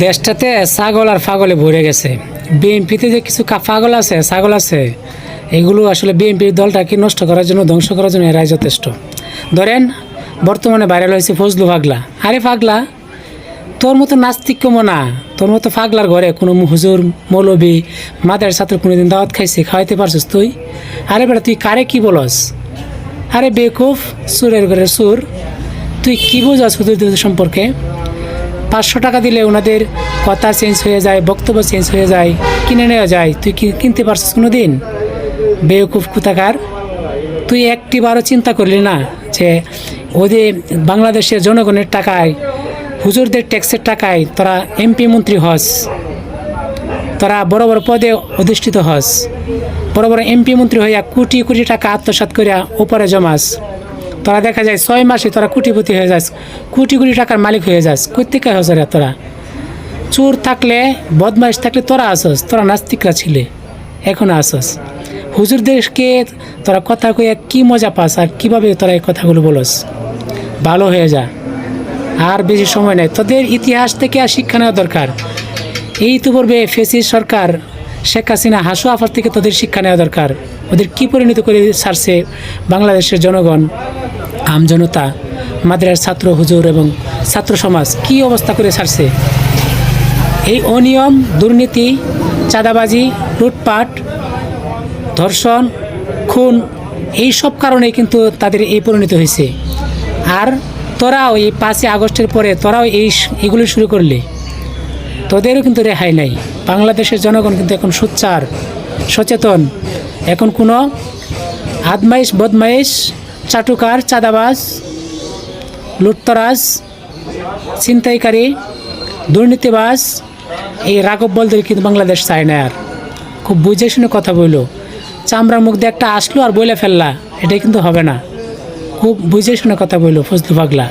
দেশটাতে ছাগল আর ফাগলে ভরে গেছে। বিএনপিতে যে কিছু পাগল আছে, ছাগল আছে, এগুলো আসলে বিএনপির দলটাকে নষ্ট করার জন্য, ধ্বংস করার জন্য এরাই যথেষ্ট। ধরেন বর্তমানে ভাইরাল হয়েছে ফজলু পাগলা। আরে পাগলা, তোর মতো নাস্তিক কমো না, তোর মতো পাগলার ঘরে কোনো হুজুর মৌলবী মাদার ছাত্র কোনোদিন দাওয়াত খাইছে, খাওয়াইতে পারছিস তুই? আরে বেটা, তুই কারে কি বলস? আরে বেকুফ, সুরের ঘরে সুর, তুই কী বোঝাস হুজুরদের সম্পর্কে? 500 টাকা দিলে ওনাদের কথা চেঞ্জ হয়ে যায়, বক্তব্য চেঞ্জ হয়ে যায়, কিনে নেওয়া যায়। তুই কিনতে পারছিস কোনো দিন? বেকুফ কোথাকার! তুই একটিবারও চিন্তা করলি না যে ওদের বাংলাদেশের জনগণের টাকায়, হুজুরদের ট্যাক্সের টাকায় তোরা এমপি মন্ত্রী হস, তোরা বড় বড় পদে অধিষ্ঠিত হস, বড় বড় এমপি মন্ত্রী হইয়া কোটি কোটি টাকা আত্মসাৎ করিয়া ওপরে জমাস। তোরা দেখা যায় 6 মাসে তোরা কোটিপতি হয়ে যাস, কোটি কোটি টাকার মালিক হয়ে যাস। কোথেকে হস রে তোরা? চোর থাকলে, বদমাইশ থাকলে তোরা আসস, তোরা নাস্তিকরা ছিলে, এখনও আসস। হুজুরদেরকে তোরা কথা কইয়া কী মজা পাস, আর কীভাবে তোরা এই কথাগুলো বলস? ভালো হয়ে যা, আর বেশি সময় নেই। তোদের ইতিহাস থেকে আর শিক্ষা নেওয়া দরকার। এই তো পূর্বে ফেসিস্ট সরকার শেখ হাসিনা, হাসু আফার থেকে তোদের শিক্ষা নেওয়া দরকার। ওদের কী পরিণত করে ছাড়ছে বাংলাদেশের জনগণ, আমজনতা, মাদ্রাসার ছাত্র হুজুর এবং ছাত্র সমাজ কী অবস্থা করে ছাড়ছে। এই অনিয়ম, দুর্নীতি, চাঁদাবাজি, লুটপাট, ধর্ষণ, খুন, এই সব কারণেই কিন্তু তাদের এই পরিণত হয়েছে। আর তোরাও এই 5ই আগস্টের পরে তোরাও এইগুলো শুরু করলে, তোদেরও কিন্তু রেহাই নাই। বাংলাদেশের জনগণ কিন্তু এখন সোচ্চার, সচেতন। এখন কোনো আদমাইশ, বদমাইশ, চাটুকার, চাঁদাবাজ, লুটতরাজ, ছিনতাইকারী, দুর্নীতিবাজ, এই রাঘব বলদের কিন্তু বাংলাদেশ চায় না। আর খুব বুঝে শুনে কথা বললো। চামড়ার মুখ দিয়ে একটা আসলো আর বলে ফেললা, এটাই কিন্তু হবে না। খুব বুঝে শুনে কথা বললো ফজলু পাগলা।